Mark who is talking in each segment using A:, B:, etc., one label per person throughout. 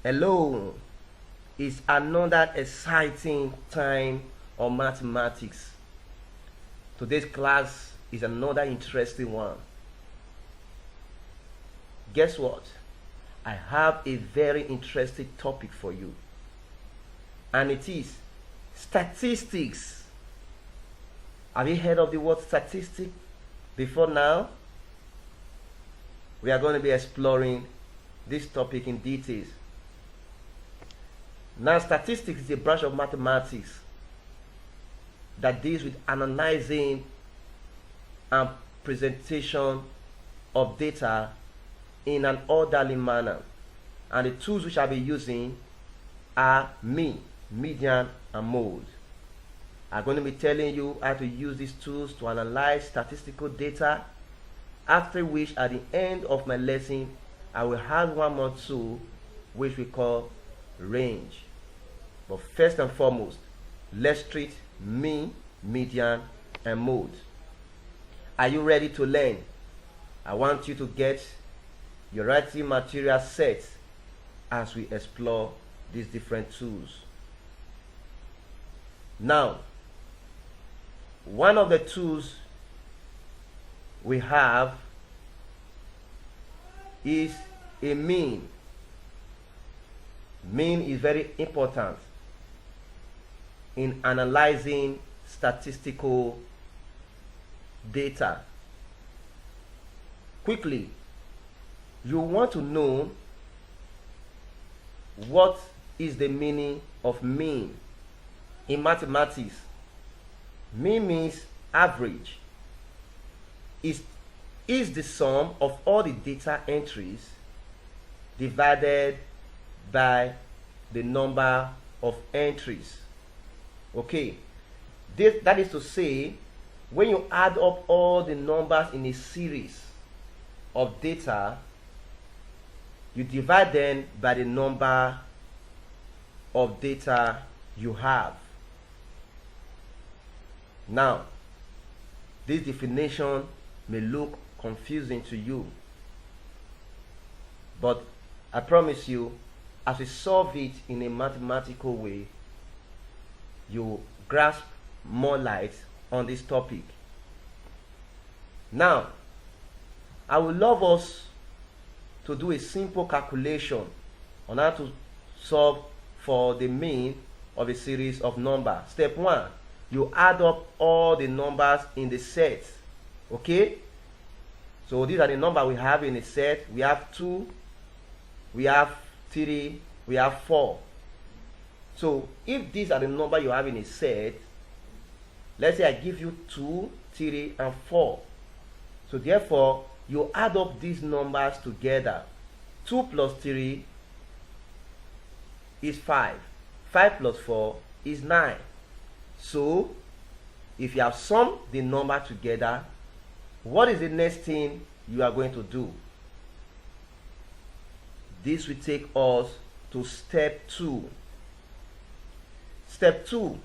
A: Hello, it's another exciting time on mathematics. Today's class is another interesting one. Guess what? I have a very interesting topic for you, and it is statistics. Have you heard of the word statistic before now? We are going to be exploring this topic in details. Now, statistics is a branch of mathematics that deals with analyzing and presentation of data in an orderly manner. And the tools which I'll be using are mean, median, and mode. I'm going to be telling you how to use these tools to analyze statistical data, after which at the end of my lesson I will have one more tool which we call range. But first and foremost, let's treat mean, median, and mode. Are you ready to learn? I want you to get your writing material set as we explore these different tools. Now, one of the tools we have is a mean. Mean is very important in analyzing statistical data. Quickly, you want to know what is the meaning of mean. In mathematics, mean means average. Is the sum of all the data entries divided by the number of entries. Okay, that is to say, when you add up all the numbers in a series of data, you divide them by the number of data you have. Now, this definition may look confusing to you, but I promise you, as we solve it in a mathematical way, you grasp more light on this topic. Now, I would love us to do a simple calculation on how to solve for the mean of a series of numbers. Step 1, you add up all the numbers in the set. Okay? So these are the numbers we have in a set. We have 2, we have 3, we have 4. So if these are the numbers you have in a set, let's say I give you 2, 3, and 4. So therefore, you add up these numbers together. 2 plus 3 is 5. 5 plus 4 is 9. So if you have summed the number together, what is the next thing you are going to do? This will take us to step 2. Step 2,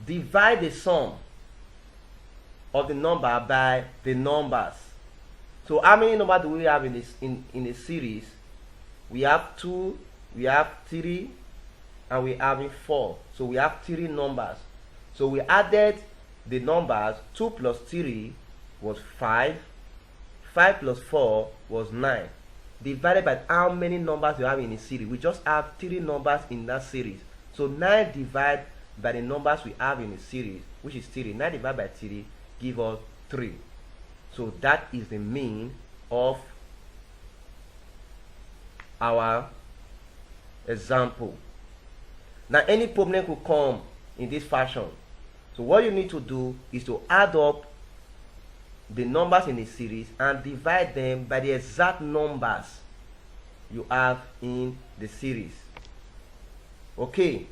A: divide the sum of the number by the numbers. So how many numbers do we have in a series? We have 2, we have 3, and we have 4. So we have 3 numbers. So we added the numbers. 2 plus 3 was 5. 5 plus 4 was 9. Divided by how many numbers you have in a series? We just have 3 numbers in that series. So 9 divided by the numbers we have in a series, which is 3. 9 divided by 3 give us 3. So that is the mean of our example. Now any problem could come in this fashion. So what you need to do is to add up the numbers in a series and divide them by the exact numbers you have in the series. Okay,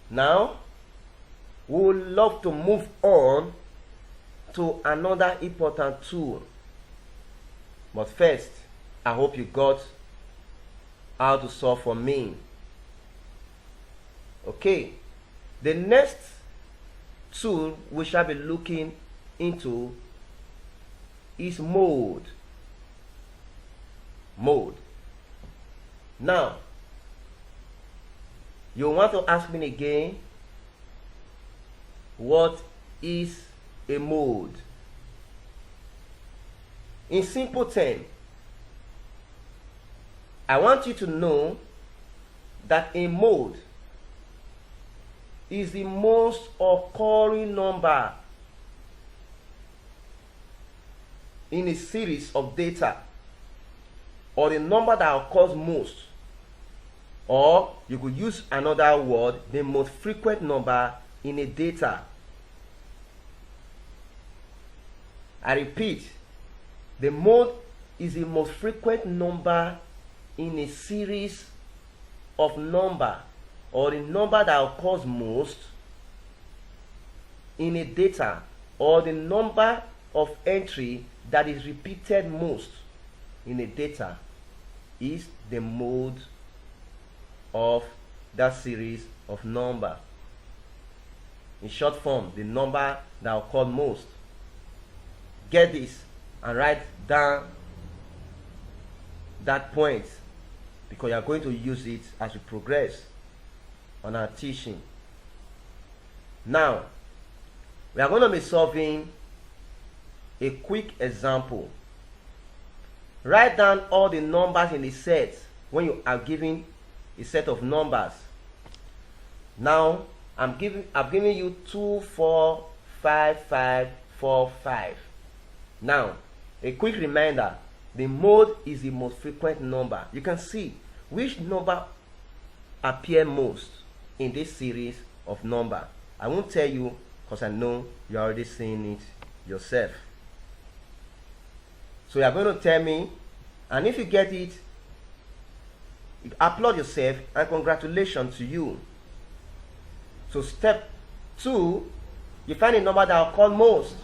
A: now we would love to move on to another important tool, but first I hope you got how to solve for mean. Okay, the next tool we shall be looking into is mode. Mode. Now, you want to ask me again, what is a mode? In simple terms, I want you to know that a mode is the most occurring number in a series of data, or the number that occurs most, or you could use another word, the most frequent number in a data. I repeat, the mode is the most frequent number in a series of number, or the number that occurs most in a data, or the number of entry that is repeated most in a data is the mode of that series of number. In short form, the number that occurs most. Get this and write down that point, because you are going to use it as we progress on our teaching. Now, we are going to be solving a quick example. Write down all the numbers in the set when you are given a set of numbers. Now, I've given you 2, 4, 5, 5, 4, 5. Now, a quick reminder, the mode is the most frequent number. You can see which number appear most in this series of number. I won't tell you because I know you're already seeing it yourself. So you're going to tell me, and if you get it, you applaud yourself and congratulations to you. So step 2, you find a number that occurs most.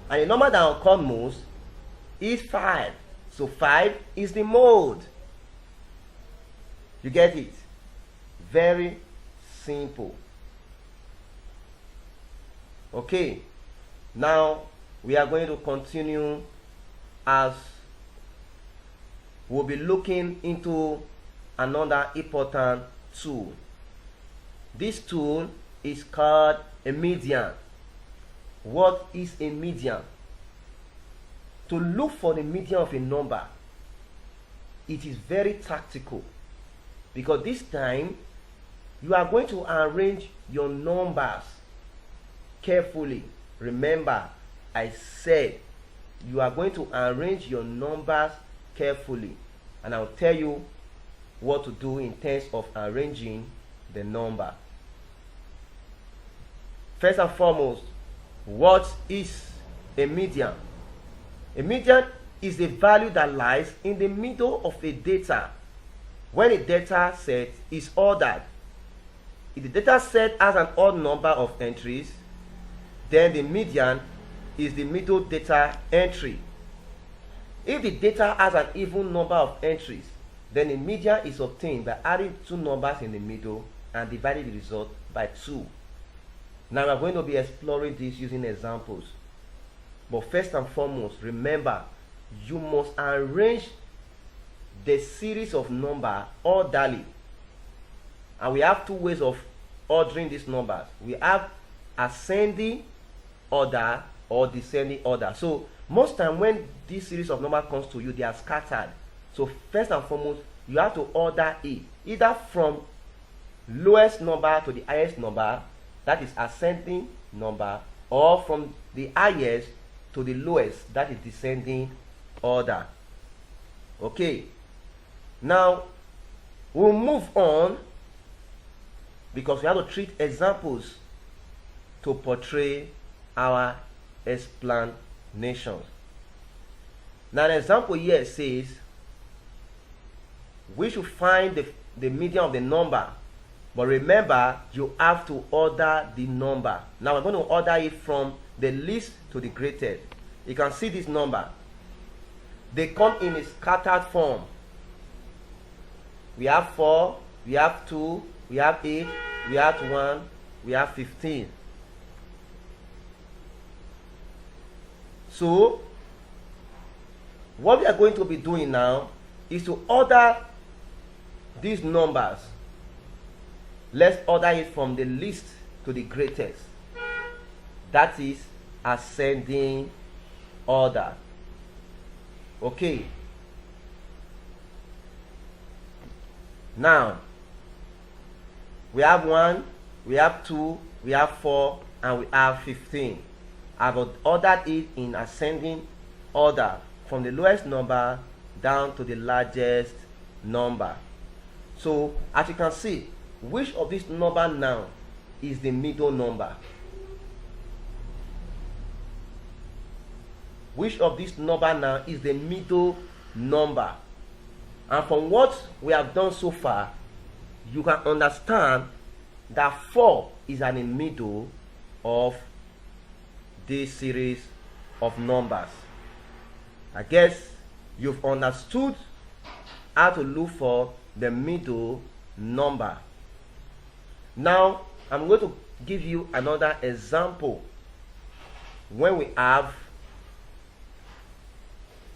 A: And the number that occurs most is 5. So 5 is the mode. You get it? Very simple. Okay. Now we are going to continue, as we'll be looking into another important tool. This tool is called a median. What is a median? To look for the median of a number, it is very tactical, because this time you are going to arrange your numbers carefully. Remember, I said you are going to arrange your numbers carefully, and I'll tell you what to do in terms of arranging the number. First and foremost, what is a median? A median is the value that lies in the middle of a data when a data set is ordered. If the data set has an odd number of entries, then the median is the middle data entry. If the data has an even number of entries, then the median is obtained by adding two numbers in the middle and dividing the result by 2. Now we are going to be exploring this using examples. But first and foremost, remember, you must arrange the series of number orderly. And we have two ways of ordering these numbers. We have ascending order or descending order. So most time when this series of number comes to you, they are scattered. So first and foremost, you have to order it either from lowest number to the highest number, that is ascending number, or from the highest to the lowest, that is descending order. Okay, now we'll move on, because we have to treat examples to portray our explanations. Now an example here says we should find the median of the number, but remember, you have to order the number. Now we're going to order it from the least to the greatest. You can see this number. They come in a scattered form. We have 4, we have 2, we have 8, we have 1, we have 15. So what we are going to be doing now is to order these numbers, let's order it from the least to the greatest. That is ascending order. Okay. Now, we have 1, we have 2, we have 4, and we have 15. I've ordered it in ascending order from the lowest number down to the largest number. So, as you can see, which of these number now is the middle number? Which of this number now is the middle number? And from what we have done so far, you can understand that 4 is in the middle of this series of numbers. I guess you've understood how to look for the middle number. Now, I'm going to give you another example when we have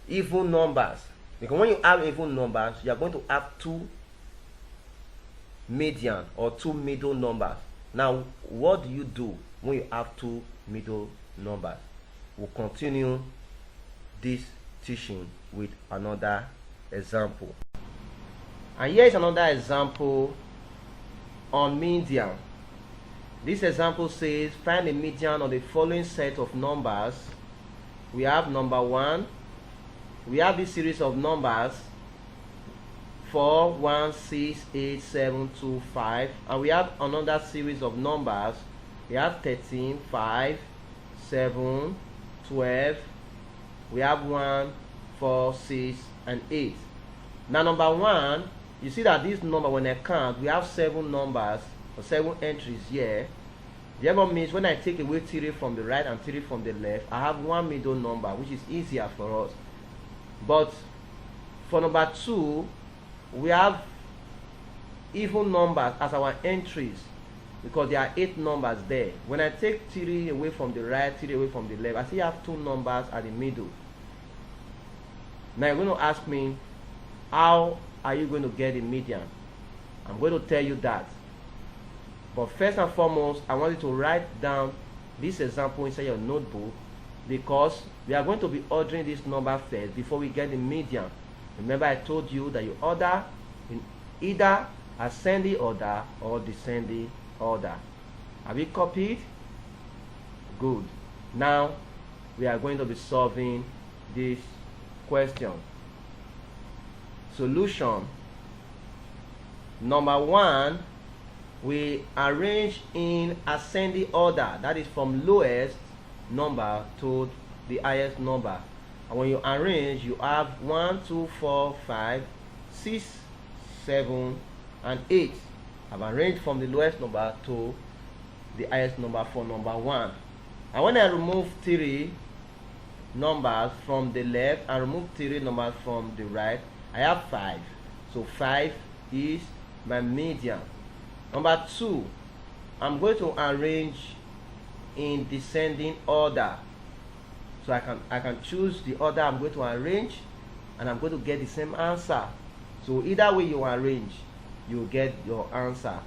A: even numbers. Because when you have even numbers, you are going to have 2 median or 2 middle numbers. Now, what do you do when you have 2 middle numbers? We'll continue this teaching with another example. And here is another example on median. This example says find the median of the following set of numbers. We have number 1. We have this series of numbers 4, 1, 6, 8, 7, 2, 5, and we have another series of numbers. We have 13, 5, 7, 12. We have 1, 4, 6, and 8. Now, number 1, you see that this number, when I count, we have 7 numbers or 7 entries here. Therefore means when I take away 3 from the right and 3 from the left, I have 1 middle number, which is easier for us. But for number 2, we have even numbers as our entries because there are 8 numbers there. When I take 3 away from the right, 3 away from the left, I still have 2 numbers at the middle. Now you're going to ask me, how are you going to get the median? I'm going to tell you that. But first and foremost, I want you to write down this example inside your notebook, because we are going to be ordering this number first before we get the median. Remember, I told you that you order in either ascending order or descending order. Have you copied? Good. Now we are going to be solving this question. Solution. Number 1, we arrange in ascending order, that is from lowest number to the highest number. And when you arrange, you have 1, 2, 4, 5, 6, 7, and 8. I've arranged from the lowest number to the highest number for number 1. And when I remove 3 numbers from the left and remove 3 numbers from the right, I have 5. So 5 is my median. Number 2, I'm going to arrange in descending order. So I can choose the order I'm going to arrange, and I'm going to get the same answer. So either way you arrange, you get your answer.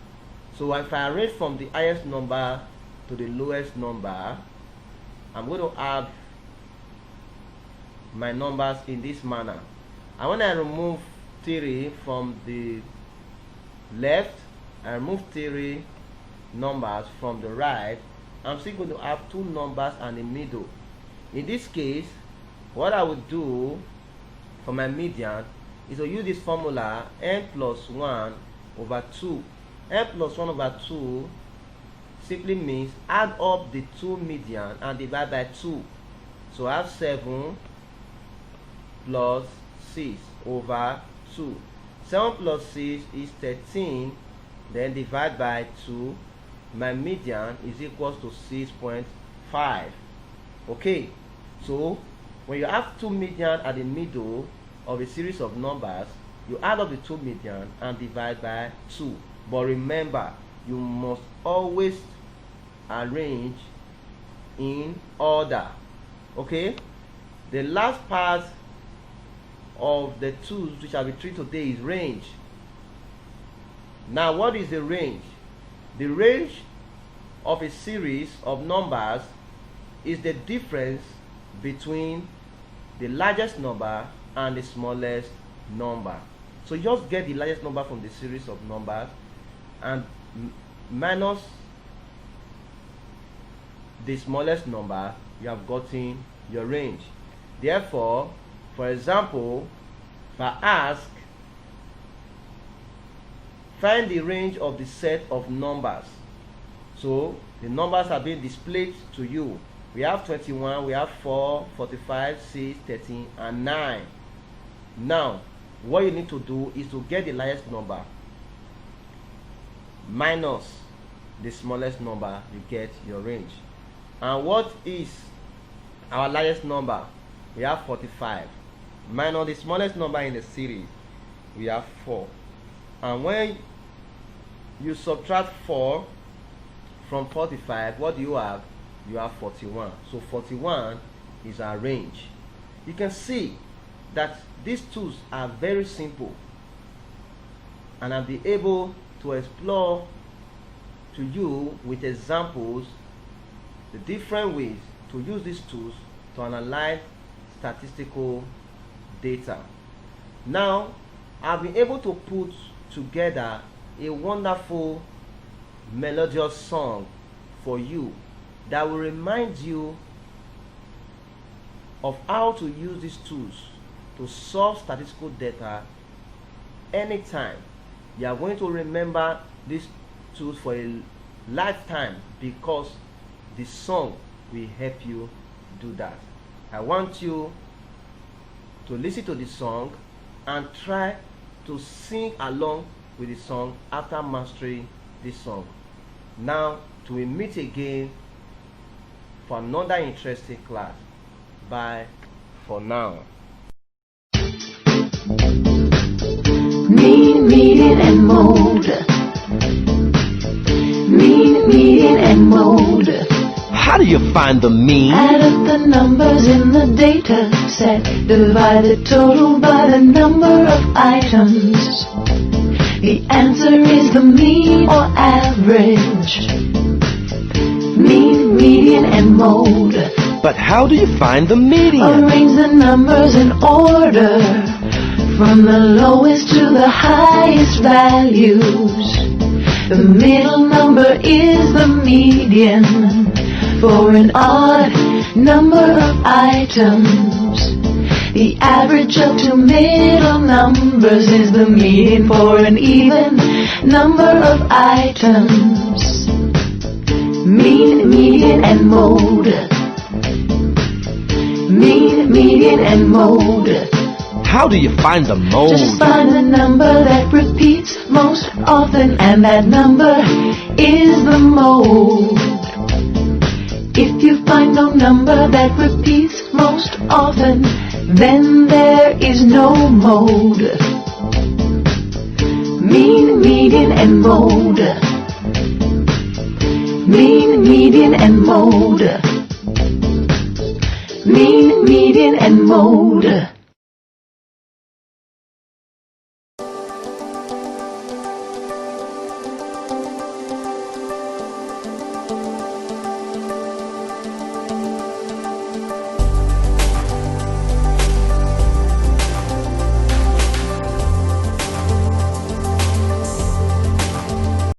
A: So if I arrange from the highest number to the lowest number, I'm going to have my numbers in this manner. And when I remove 3 from the left, I remove 3 numbers from the right, I'm still going to have 2 numbers and a middle. In this case, what I would do for my median is to use this formula n plus 1 over 2. N plus 1 over 2 simply means add up the 2 median and divide by 2. So I have 7 plus 6 over 2. 7 plus 6 is 13, then divide by 2. My median is equals to 6.5. Okay, so when you have 2 median at the middle of a series of numbers, you add up the 2 median and divide by 2. But remember, you must always arrange in order. Okay, the last part of the tools which I will treat today is range. Now, what is the range? The range of a series of numbers is the difference between the largest number and the smallest number. So just get the largest number from the series of numbers and minus the smallest number, you have gotten your range. Therefore, for example, if I ask, find the range of the set of numbers. So the numbers are being displayed to you. We have 21, we have 4, 45, 6, 13, and 9. Now, what you need to do is to get the largest number minus the smallest number, you get your range. And what is our largest number? We have 45. Minus the smallest number in the series, we have 4. And when you subtract 4 from 45, what do you have? You have 41. So 41 is our range. You can see that these tools are very simple, and I'll be able to explore to you with examples the different ways to use these tools to analyze statistical data. Now, I've been able to put together a wonderful melodious song for you that will remind you of how to use these tools to solve statistical data anytime. You are going to remember these tools for a lifetime because the song will help you do that. I want you to listen to the song and try to sing along with the song after mastering this song. Now, till we meet again for another interesting class. Bye for now.
B: Mean, median, and mode. Mean, median, and mode.
C: How do you find the mean?
B: Add up the numbers in the data set. Divide the total by the number of items. The answer is the mean or average. Mean, median, and mode.
C: But how do you find the median?
B: Arrange the numbers in order from the lowest to the highest values. The middle number is the median for an odd number of items. The average of two middle numbers is the median for an even number of items. Mean, median, and mode. Mean, median, and mode.
C: How do you find the mode?
B: Just find the number that repeats most often, and that number is the mode. If you find no number that repeats most often, then there is no mode. Mean, median, and mode. Mean, median, and mode. Mean, median, and mode.